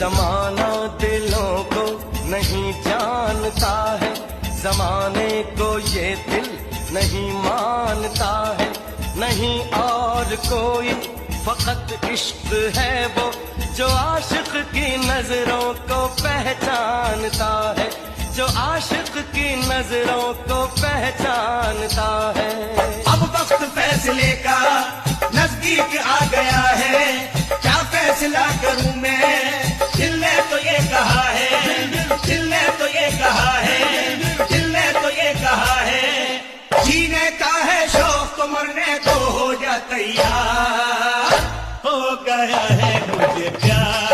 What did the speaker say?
जमाना दिलों को नहीं जानता है, जमाने को ये दिल नहीं मानता है। नहीं और कोई फकत इश्क है वो जो आशिक की नजरों को पहचानता है, जो आशिक की नजरों को पहचानता है। अब वक्त फैसले का नजदीक आ गया है, क्या फैसला करूं मैं? दिल ने तो ये कहा है, दिल ने तो ये कहा है, दिल ने तो ये कहा है, जीने का है शौक तो मरने को हो जा तैयार, हो गया है मुझे प्यार।